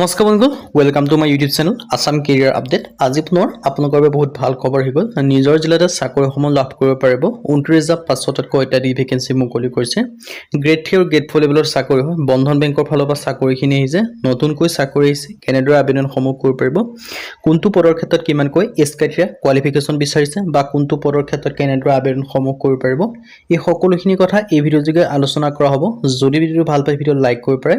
নমস্কাৰ বন্ধু welcome to my YouTube channel Assam career update. আজি পুনৰ আপোনালোকৰ বাবে বহুত ভাল খবৰ হৈ গ'ল। নিজৰ জিলাতে চাকৰিসমূহ লাভ কৰিব পাৰিব। 29,500তকৈ অত্যাধিক ভেকেঞ্চি মুকলি কৰিছে। গ্ৰেড 3 আৰু গ্ৰেড 4 লেভেলৰ চাকৰি হয়। বন্ধন বেংকৰ ফালৰ পৰা চাকৰিখিনি আহিছে, নতুনকৈ চাকৰি আহিছে। কেনেদৰে আবেদনসমূহ কৰিব পাৰিব, কোনটো পদৰ ক্ষেত্ৰত কিমানকৈ এজ ক্ৰাইটেৰিয়া কোৱালিফিকেশ্যন বিচাৰিছে বা কোনটো পদৰ ক্ষেত্ৰত কেনেদৰে আবেদনসমূহ কৰিব পাৰিব, এই সকলোখিনি কথা এই ভিডিঅ'ৰ যোগে আলোচনা কৰা হ'ব। যদি ভিডিঅ'টো ভাল পায় ভিডিঅ' লাইক কৰিব পাৰে,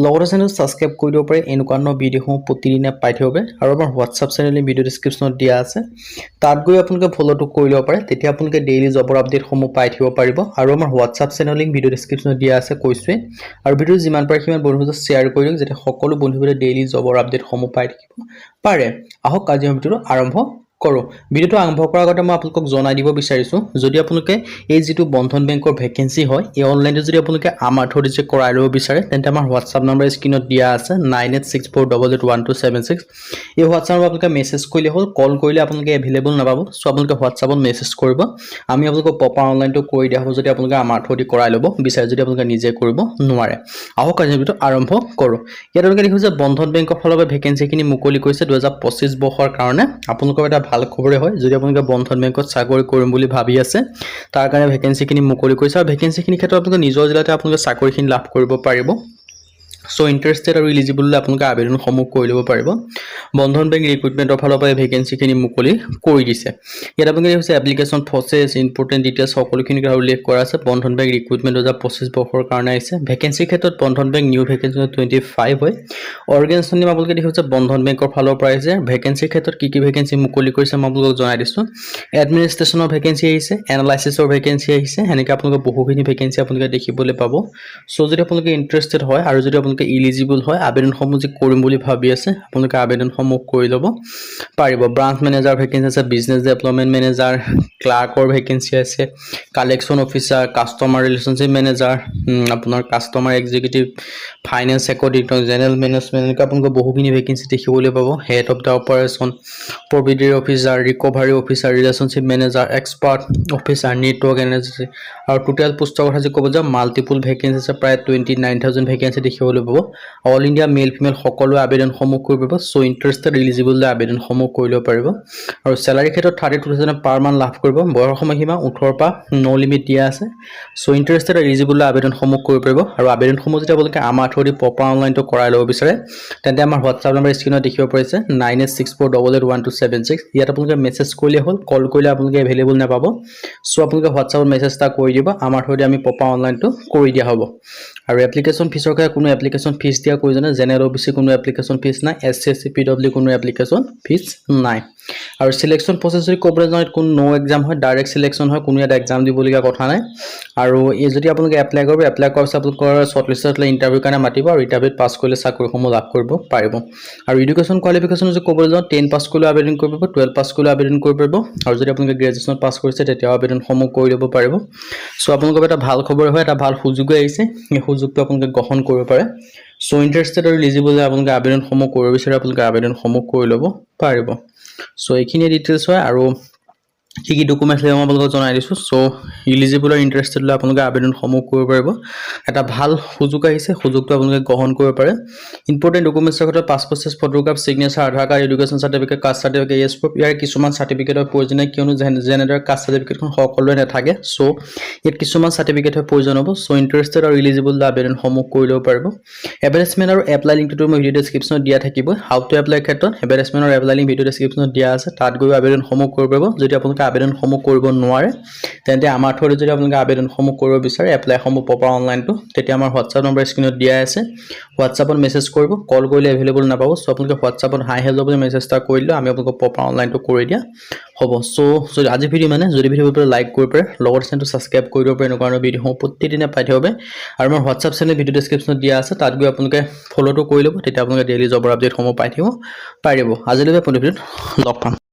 লগতে চেনেল সাবস্ক্ৰাইব কৰি দিব পাৰে। এনেকুৱা ভিডিঅ'সমূহ প্ৰতিদিনে পাই থাকিব পাৰে। আৰু আমাৰ হোৱাটছআপ চেনেল ভিডিঅ' ডেছক্ৰিপশ্যনত দিয়া আছে, তাত গৈ আপোনালোকে ফলোটো কৰি ল'ব পাৰে। তেতিয়া আপোনালোকে ডেইলি জবৰ আপডেটসমূহ পাই থাকিব পাৰিব। আৰু আমাৰ হোৱাটছআপ চেনেল লিংক ভিডিঅ' ডেছক্ৰিপশ্যনত দিয়া আছে কৈছোৱে। আৰু ভিডিঅ' যিমান পাৰে সিমান বন্ধুসকলে শ্বেয়াৰ কৰি দিয়ক, যাতে সকলো বন্ধুসকলে ডেইলি জবৰ আপডেটসমূহ পাই থাকিব পাৰে। আহক আজি আমি ভিডিঅ'টো আৰম্ভ কৰোঁ। ভিডিঅ'টো আৰম্ভ কৰাৰ আগতে মই আপোনালোকক জনাই দিব বিচাৰিছোঁ, যদি আপোনালোকে এই যিটো বন্ধন বেংকৰ ভেকেঞ্চি হয়, এই অনলাইনটো যদি আপোনালোকে আমাৰ থ্ৰুদি যে কৰাই ল'ব বিচাৰে, তেন্তে আমাৰ হোৱাটছআপ নম্বৰ স্ক্ৰীনত দিয়া আছে 9864881276। এই হোৱাটছআপ নম্বৰ আপোনালোকে মেছেজ কৰিলে হ'ল, কল কৰিলে আপোনালোকে এভেইলেবল নাপাব। চ' আপোনালোকে হোৱাটছআপত মেছেজ কৰিব, আমি আপোনালোকক প্ৰপাৰ অনলাইনটো কৰি দিয়া হ'ব, যদি আপোনালোকে আমাৰ থ্ৰুদি কৰাই ল'ব বিচাৰে, যদি আপোনালোকে নিজে কৰিব নোৱাৰে। আহক আজি ভিডিঅ'টো আৰম্ভ কৰোঁ। ইয়াত আপোনালোকে দেখিছে যে বন্ধন বেংকৰ ফালৰ পৰা ভেকেঞ্চিখিনি মুকলি কৰিছে 2025 বৰ্ষৰ কাৰণে। আপোনালোকৰ এটা ভাল খবৰে হয়, যদি আপোনালোকে বন্ধন বেংকত চাকৰি কৰিম বুলি ভাবি আছে, তাৰ কাৰণে ভেকেঞ্চিখিনি মুকলি কৰিছে। আৰু ভেকেঞ্চিখিনিৰ ক্ষেত্ৰত আপোনালোকে নিজৰ জিলাতে আপোনালোকে চাকৰিখিনি লাভ কৰিব পাৰিব। চ' ইণ্টাৰেষ্টেড আৰু ইলিজিবল হ'লে আপোনালোকে আবেদনসমূহ কৰি ল'ব পাৰিব। বন্ধন বেংক ৰিক্ৰুটমেণ্টৰ ফালৰ পৰা ভেকেঞ্চিখিনি মুকলি কৰি দিছে। ইয়াত আপোনালোকে হৈছে এপ্লিকেশ্যন প্ৰচেছ, ইম্পৰ্টেণ্ট ডিটেইলছ সকলোখিনি উল্লেখ কৰা আছে। বন্ধন বেংক ৰিক্ৰুটমেণ্ট 2025 বৰ্ষৰ কাৰণে আহিছে। ভেকেঞ্চিৰ ক্ষেত্ৰত বন্ধন বেংক নিউ ভেকেঞ্চি 25 হয়। অৰ্গেনাইজেশ্যন নেম আপোনালোকে দেখিছে বন্ধন বেংকৰ ফালৰ পৰা আহিছে। ভেকেঞ্চিৰ ক্ষেত্ৰত কি কি ভেকেঞ্চি মুকলি কৰিছে মই আপোনালোকক জনাই দিছোঁ। এডমিনিষ্ট্ৰেশ্যনৰ ভেকেঞ্চি আহিছে, এনালাইচিছৰ ভেকেঞ্চি আহিছে। সেনেকৈ আপোনালোকে বহুখিনি ভেকেঞ্চি আপোনালোকে দেখিবলৈ পাব। চ' যদি আপোনালোকে ইণ্টাৰেষ্টেড হয় আৰু যদি আপোনালোকে ইলিজিবল হয়, আবেদনসমূহ যে কৰিম বুলি ভাবি আছে, আপোনালোকে আবেদনসমূহ কৰি ল'ব পাৰিব। ব্ৰাঞ্চ মেনেজাৰ ভেকেঞ্চি আছে, বিজনেছ ডেভেলপমেণ্ট মেনেজাৰ, ক্লাৰ্কৰ ভেকেঞ্চি আছে, collection officer, customer relationship manager, আপোনাৰ customer executive, finance auditor, general management, এনেকৈ আপোনালোকে বহুখিনি ভেকেঞ্চি দেখিবলৈ পাব। Head of the operation, probationary officer, recovery officer, relationship manager, expert officer, network analyst. আৰু টোটেল পোষ্টৰ কথা যে ক'ব যে মাল্টিপুল ভেকেঞ্চি আছে, প্ৰায় 29,000 ভেকেঞ্চি দেখিবলৈ পাব। অল ইণ্ডিয়া মেল ফিমেল সকলোৱে আবেদনসমূহ কৰিব পাৰিব। চ' ইণ্টাৰেষ্টেড ইলিজিবল আবেদনসমূহ কৰি ল'ব পাৰিব। আৰু চেলাৰীৰ ক্ষেত্ৰত 32,000 পাৰ মান্থ লাভ কৰিব। বয়সৰ সময়সীমা 18 পৰা ন লিমিট দিয়া আছে। চ' ইণ্টাৰেষ্টেড ইলিজিবল আবেদনসমূহ কৰিব পাৰিব। আৰু আবেদনসমূহ যদি আপোনালোকে আমাৰ থ্ৰুদি প্ৰপাৰ অনলাইনটো কৰাই ল'ব বিচাৰে, তেন্তে আমাৰ হোৱাটছআপ নম্বৰ স্ক্ৰীনত দেখিব পাৰিছে 9864881276। ইয়াত আপোনালোকে মেছেজ কৰিলে হ'ল, কল কৰিলে আপোনালোকে এভেইলেবল নাপাব। চ' আপোনালোকে হোৱাটছআপত মেছেজ এটা কৰি দিব, আমাৰ থ্ৰুদি আমি প্ৰপাৰ অনলাইনটো কৰি দিয়া হ'ব। আৰু এপ্লিকেশ্যন ফিজৰ কাৰণে কোনো এপ্লিকেশ্যন ফিজ দিয়া প্ৰয়োজন নাই। জেনেৰেল অবিচি কোনো এপ্লিকেশ্যন ফিজ নাই। SC SC PW কোনো এপ্লিকেশ্যন ফিজ নাই। আৰু চিলেকশ্যন প্ৰচেছ যদি ক'বলৈ যাওঁ, কোনো নো এক্সাম হয়, ডাইৰেক্ট চিলেকশ্যন হয়, কোনো ইয়াত এক্সাম দিবলগীয়া কথা নাই। আৰু এই যদি আপোনালোকে এপ্লাই কৰিব, এপ্লাই কৰাৰ পিছত আপোনালোকৰ শ্বৰ্টলিষ্টত ইণ্টাৰভিউৰ কাৰণে মাতিব, আৰু ইণ্টাৰভিউত পাছ কৰিলে চাকৰিসমূহ লাভ কৰিব পাৰিব। আৰু এডুকেশ্যন কোৱালিফিকেশ্যন যদি ক'বলৈ যাওঁ, 10 পাছ কৰিলেও আবেদন কৰিব পাৰিব, 12 পাছ কৰিলেও আবেদন কৰিব পাৰিব। আৰু যদি আপোনালোকে গ্ৰেজুৱেশ্যন পাছ কৰিছে, তেতিয়াও আবেদনসমূহ কৰি ল'ব পাৰিব। চ' আপোনালোকৰ এটা ভাল খবৰ হয়, এটা ভাল সুযোগ আহিছে। এই সুযোগটো আপোনালোকে গ্ৰহণ কৰিব পাৰে। চ' ইণ্টাৰেষ্টেড আৰু ইলিজিবল আপোনালোকে আবেদনসমূহ কৰিব বিচাৰে, আপোনালোকে আবেদনসমূহ কৰি ল'ব পাৰিব। চ' এইখিনিয়ে ডিটেইলছ হয়। আৰু কি কি ডকুমেণ্টছ লাগিব মই আপোনালোকক জনাই দিছোঁ। চ' ইলিজিবল আৰু ইণ্টাৰেষ্টেড হ'লে আপোনালোকে আবেদনসমূহ কৰিব পাৰিব। এটা ভাল সুযোগ আহিছে, সুযোগটো আপোনালোকে গ্ৰহণ কৰিব পাৰে। ইম্পৰ্টেণ্ট ডকুমেণ্টছৰ ক্ষেত্ৰত passport size photograph, signature, Aadhaar card, education certificate, caste certificate, age proof. ইয়াৰ কিছুমান চাৰ্টিফিকেটৰ প্ৰয়োজন নাই, কিয়নো জেনেৰেল কাষ্ট চাৰ্টিফিকেটখন সকলোৱে নাথাকে। চ' ইয়াত কিছুমান চাৰ্টিফিকেটৰ প্ৰয়োজন হ'ব। চ' ইণ্টাৰেষ্টেড আৰু ইলিজিবল আবেদনসমূহ কৰি ল'ব পাৰিব। এডভাৰটাইজমেণ্ট আৰু এপ্লাই লিংকটো মই ভিডিঅ' ডেছক্ৰিপশ্যনত দিয়া থাকিব। হাউ টু এপ্লাই ক্ষেত্ৰত এডভাৰটাইজমেণ্ট আৰু এপ্লাই লিংক ভিডিঅ' ডেছক্ৰিপশ্যনত দিয়া আছে, তাত গৈ আবেদনসমূহ কৰিব পাৰিব। যদি আপোনালোকে আবেদনসমূহ কৰিব নোৱাৰে, তেন্তে আমাৰ থ্ৰুদি যদি আপোনালোকে আবেদনসমূহ কৰিব বিচাৰে, এপ্লাইসমূহ প্ৰপাৰ অনলাইনটো, তেতিয়া আমাৰ হোৱাটছআপ নম্বৰ স্ক্ৰীনত দিয়া আছে। হোৱাটছআপত মেছেজ কৰিব, কল কৰিলে এভেইলেবল নাপাব। চ' আপোনালোকে হোৱাটছআপত হাই হেল্ল' বুলি মেছেজ এটা কৰিলে আমি আপোনালোকক প্ৰপাৰ অনলাইনটো কৰি দিয়া হ'ব। চ' আজি ভিডিঅ' যদি ভিডিঅ'টো লাইক কৰিব পাৰে, লগৰ চেনেলটো ছাবস্ক্ৰাইব কৰি দিব পাৰে। এনেকুৱা ভিডিঅ'সমূহ প্ৰতিদিনে পাই থাকিব পাৰে। আৰু আমাৰ হোৱাটছআপ চেনেল ভিডিঅ' ডেছক্ৰিপশ্যনত দিয়া আছে, তাত গৈ আপোনালোকে ফ'ল'টো কৰি ল'ব, তেতিয়া আপোনালোকে ডেইলি জবৰ আপডেটসমূহ পাই থাকিব পাৰিব। আজিলৈকে পুনৰ ভিডিঅ'ত লগ পাম।